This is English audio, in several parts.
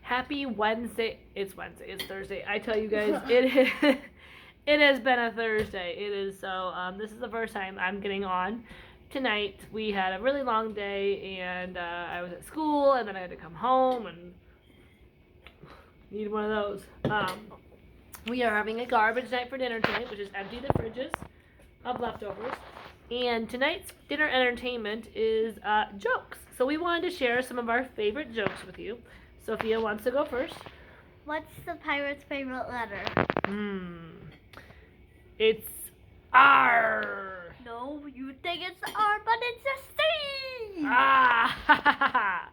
Happy Wednesday. It's Wednesday. It's Thursday. I tell you guys, it has been a Thursday. It is so. This is the first time I'm getting on tonight. We had a really long day, and I was at school, and then I had to come home and need one of those. We are having a garbage night for dinner tonight, which is empty the fridges of leftovers. And tonight's dinner entertainment is jokes. So we wanted to share some of our favorite jokes with you. Sophia wants to go first. What's the pirate's favorite letter? It's R. No, you think it's R, but it's a C. Ah.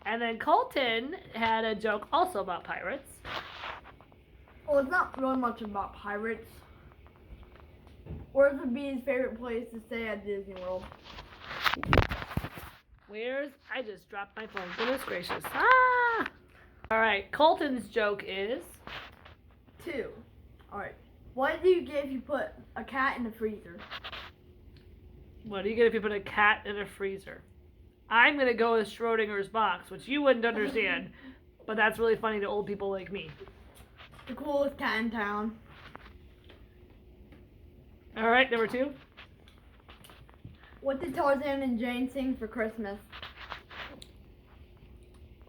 And then Colton had a joke also about pirates. Well, it's not really much about pirates. Where's the bee's favorite place to stay at Disney World? I just dropped my phone. Goodness gracious. Ah! Alright, Colton's joke is... 2. Alright. What do you get if you put a cat in the freezer? What do you get if you put a cat in a freezer? I'm going to go with Schrodinger's box, which you wouldn't understand, but that's really funny to old people like me. The coolest cat in town. Alright, number 2. What did Tarzan and Jane sing for Christmas?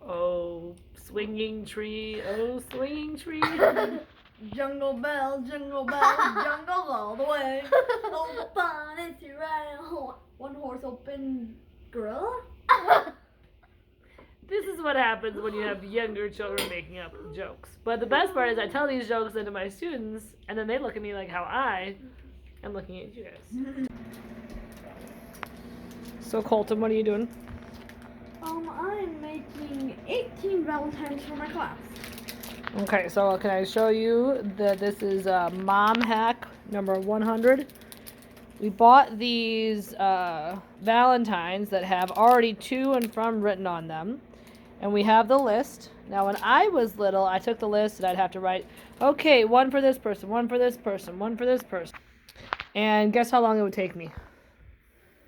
Oh, swinging tree, oh, swinging tree. Jungle bells, jungle all the way. Oh, fun is to ride a one-horse open gorilla. This is what happens when you have younger children making up jokes. But the best part is I tell these jokes to my students, and then they look at me like how I am looking at you guys. So Colton, what are you doing? I'm making 18 Valentines for my class. Okay, so can I show you that this is Mom Hack number 100? We bought these Valentines that have already to and from written on them. And we have the list. Now, when I was little, I took the list and I'd have to write, okay, one for this person, one for this person, one for this person. And guess how long it would take me?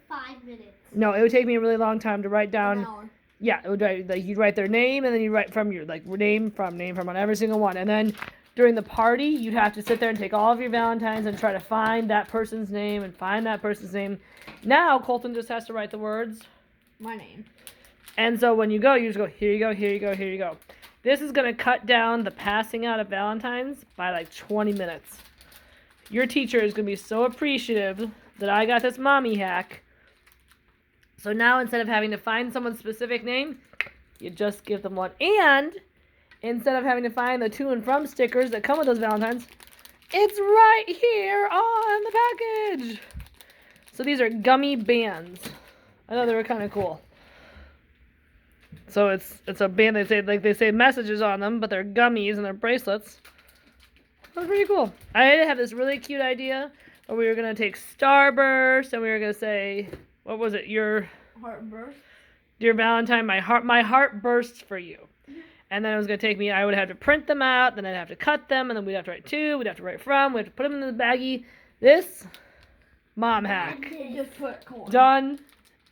5 minutes. No, it would take me a really long time to write down. An hour. Yeah, it would like you'd write their name and then you'd write from your name from on every single one. And then during the party, you'd have to sit there and take all of your Valentines and try to find that person's name and find that person's name. Now Colton just has to write the words. My name. And so when you go, you just go, here you go, here you go, here you go. This is going to cut down the passing out of Valentines by like 20 minutes. Your teacher is going to be so appreciative that I got this mommy hack. So now instead of having to find someone's specific name, you just give them one. And instead of having to find the to and from stickers that come with those Valentines, it's right here on the package. So these are gummy bands. I thought they were kind of cool. So it's a band, they say messages on them, but they're gummies and they're bracelets. That's pretty cool. I had this really cute idea where we were going to take Starburst and we were going to say, what was it? Your Heartburst. Dear Valentine, my heart bursts for you. And then it was going to take me, I would have to print them out, then I'd have to cut them, and then we'd have to write to, we'd have to write from, we'd have to put them in the baggie. This, mom hack. Just put corn. Done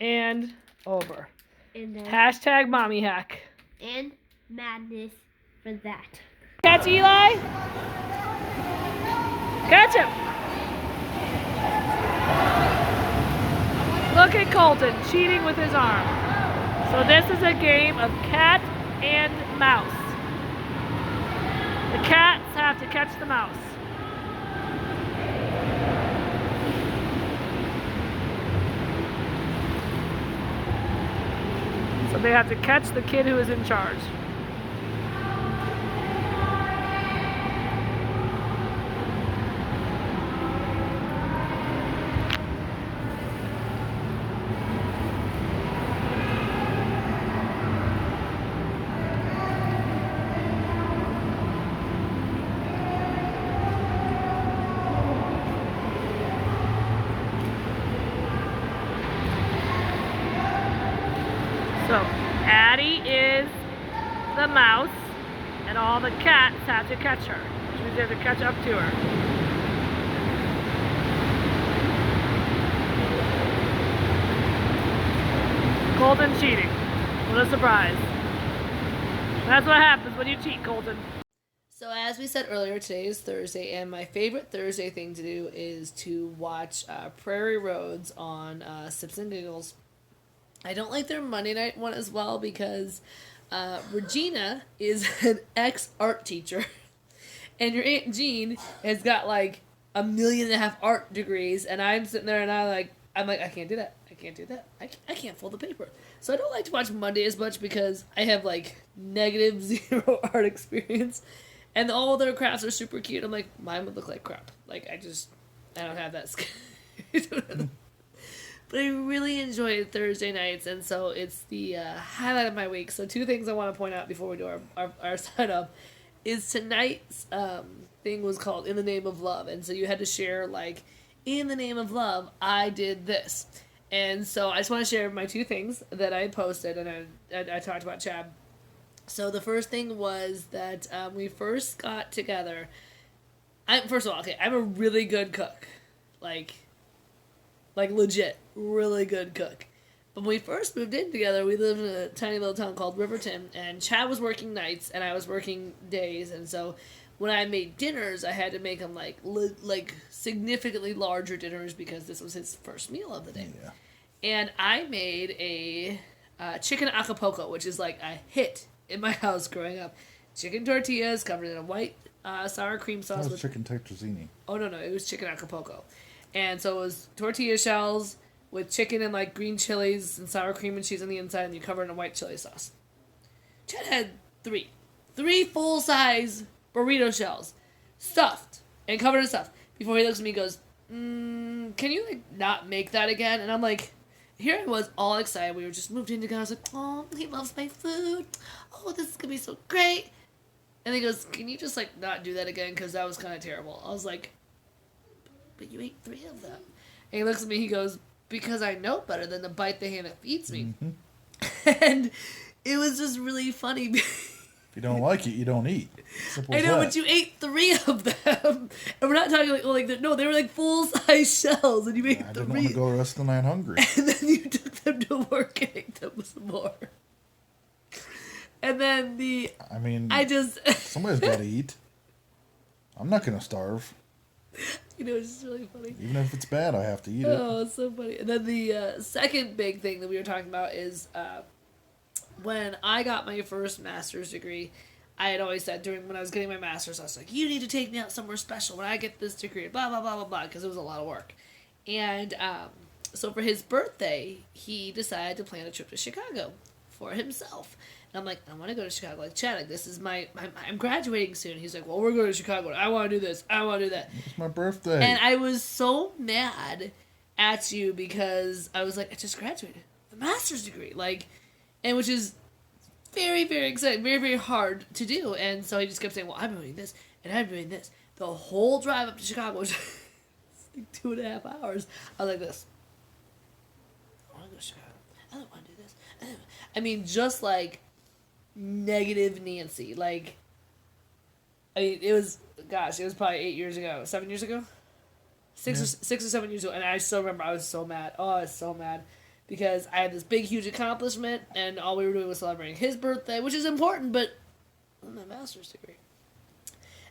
and over. And Hashtag mommy hack. and madness for that. Catch Eli. Catch him. Look at Colton cheating with his arm. So this is a game of cat and mouse. The cats have to catch the mouse. So they have to catch the kid who is in charge. So Addie is the mouse, and all the cats have to catch her. Which means they have to catch up to her. Colton cheating. What a surprise. That's what happens when you cheat, Colton. So as we said earlier, today is Thursday, and my favorite Thursday thing to do is to watch Prairie Roads on Sips and Giggles. I don't like their Monday night one as well because Regina is an ex-art teacher, and your Aunt Jean has got like 1.5 million art degrees, and I'm sitting there and I'm like, I can't do that. I can't do that. I can't fold the paper. So I don't like to watch Monday as much because I have like negative 0 art experience. And all their crafts are super cute. I'm like, mine would look like crap. Like, I don't have that skill. But I really enjoy Thursday nights, and so it's the highlight of my week. So 2 things I want to point out before we do our sign-up is tonight's thing was called In the Name of Love. And so you had to share, like, in the name of love, I did this. And so I just want to share my 2 things that I posted, and I talked about Chad. So the first thing was that we first got together. First of all, okay, I'm a really good cook, like legit, really good cook. But when we first moved in together, we lived in a tiny little town called Riverton, and Chad was working nights and I was working days, and so when I made dinners, I had to make them like significantly larger dinners because this was his first meal of the day. Yeah. And I made a chicken acapulco, which is like a hit in my house growing up. Chicken tortillas covered in a white sour cream sauce. That was chicken tetrazzini. Oh, no, it was chicken acapulco. And so it was tortilla shells with chicken and like green chilies and sour cream and cheese on the inside, and you cover it in a white chili sauce. Chad had 3 full-size burrito shells, stuffed and covered in stuff. Before he looks at me and goes, can you like not make that again? And I'm like, here I was all excited. We were just moved in together. I was like, oh, he loves my food. Oh, this is going to be so great. And he goes, can you just, like, not do that again? Because that was kind of terrible. I was like, but you ate 3 of them. And he looks at me, he goes, because I know better than to bite the hand that feeds me. Mm-hmm. And it was just really funny. If you don't like it, you don't eat. Simple I know, that. but you ate 3 of them. And we're not talking like no, they were like full-size shells, and you ate 3. I didn't want to go the rest of the night hungry. And then you took them to work and ate them some more. And then somebody's got to eat. I'm not going to starve. It's just really funny. Even if it's bad, I have to eat it. Oh, it's so funny. And then the second big thing that we were talking about is when I got my first master's degree, I had always said when I was getting my master's, I was like, you need to take me out somewhere special when I get this degree, blah, blah, blah, blah, blah, because it was a lot of work. And so for his birthday, he decided to plan a trip to Chicago for himself. And I'm like, I want to go to Chicago. Like, Chad, like, this is I'm graduating soon. He's like, well, we're going to Chicago. I want to do this. I want to do that. It's my birthday. And I was so mad at you because I was like, I just graduated the master's degree. Like, and which is very, very exciting, very, very hard to do. And so he just kept saying, well, I'm doing this, and I'm doing this. The whole drive up to Chicago was like 2.5 hours. I was like this. I want to go to Chicago. I don't want to do this. I mean, just like negative Nancy. Like, I mean, it was probably 8 years ago, 7 years ago? 6 or 7 years ago. And I still remember I was so mad. Oh, I was so mad. Because I had this big, huge accomplishment, and all we were doing was celebrating his birthday, which is important, but my master's degree.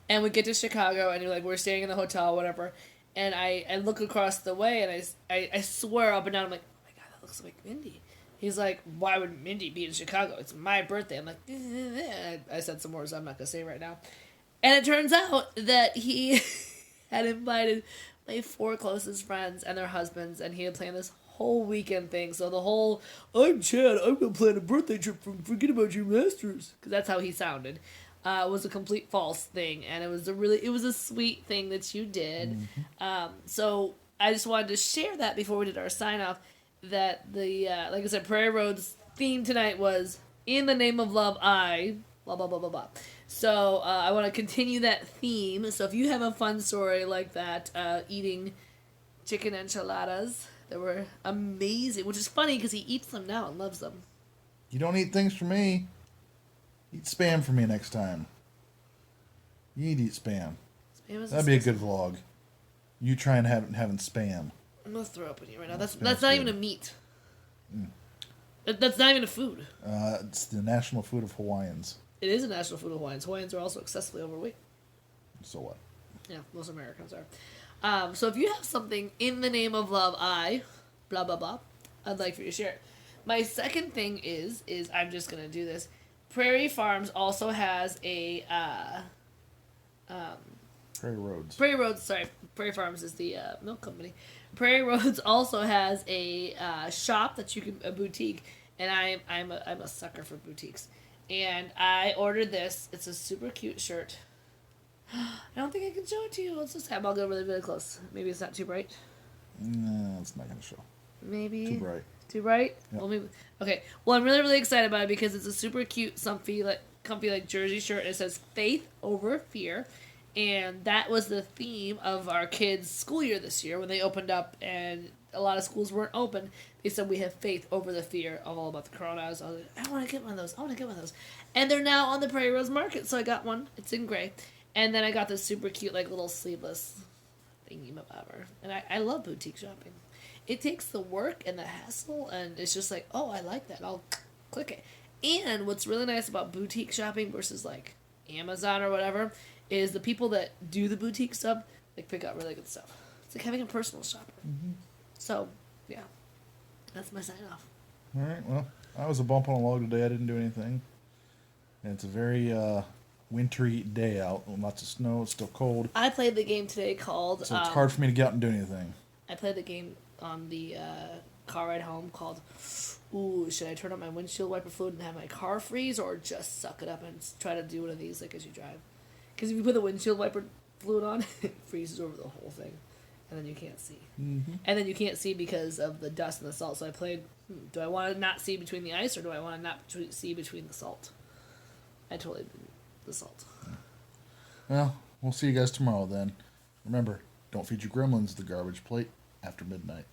And we get to Chicago, and we're staying in the hotel, whatever, and I look across the way, and I swear up and down, I'm like, oh my God, that looks like Mindy. He's like, why would Mindy be in Chicago? It's my birthday. I'm like, I said some words I'm not going to say right now. And it turns out that he had invited my 4 closest friends and their husbands, and he had planned this whole weekend thing. So the whole, I'm Chad, I'm going to plan a birthday trip forget about your masters, because that's how he sounded, was a complete false thing. And it was a sweet thing that you did. Mm-hmm. So I just wanted to share that before we did our sign off, that the, like I said, Prairie Road's theme tonight was, in the name of love, I, blah, blah, blah, blah, blah. So I want to continue that theme. So if you have a fun story like that, eating chicken enchiladas, they were amazing, which is funny because he eats them now and loves them. You don't eat things for me. Eat Spam for me next time. You eat Spam. That'd be a good vlog. You try and having Spam. I'm going to throw up on you right now. That's not even a meat. Mm. That's not even a food. It's the national food of Hawaiians. It is a national food of Hawaiians. Hawaiians are also excessively overweight. So what? Yeah, most Americans are. So if you have something in the name of love, blah blah blah, I'd like for you to share it. My second thing is I'm just gonna do this. Prairie Farms also has a Prairie Roads. Prairie Roads. Sorry, Prairie Farms is the milk company. Prairie Roads also has a shop that you can a boutique, and I'm a sucker for boutiques. And I ordered this. It's a super cute shirt. I don't think I can show it to you. Let's just have. I'll go really, really close. Maybe it's not too bright. No, it's not gonna show. Maybe Too bright. Too bright. Yep. Well, maybe. Okay. Well, I'm really, really excited about it because it's a super cute, comfy jersey shirt. And it says "Faith over Fear," and that was the theme of our kids' school year this year when they opened up, and a lot of schools weren't open. They said we have faith over the fear of all about the corona. I was like, I want to get one of those. I want to get one of those. And they're now on the Prairie Rose Market, so I got one. It's in gray. And then I got this super cute, little sleeveless thingy whatever. And I love boutique shopping. It takes the work and the hassle, and it's just like, oh, I like that. I'll click it. And what's really nice about boutique shopping versus, Amazon or whatever is the people that do the boutique stuff, pick out really good stuff. It's like having a personal shopper. Mm-hmm. So, yeah. That's my sign-off. All right. Well, I was a bump on a log today. I didn't do anything. And it's a very wintry day out. Lots of snow. It's still cold. I played the game today called... So it's hard for me to get out and do anything. I played the game on the car ride home called, ooh, should I turn on my windshield wiper fluid and have my car freeze, or just suck it up and try to do one of these as you drive? Because if you put the windshield wiper fluid on, it freezes over the whole thing, and then you can't see. Mm-hmm. And then you can't see because of the dust and the salt. So I played, do I want to not see between the ice, or do I want to not see between the salt? I totally did the salt. Well, we'll see you guys tomorrow then. Remember, don't feed your gremlins the garbage plate after midnight.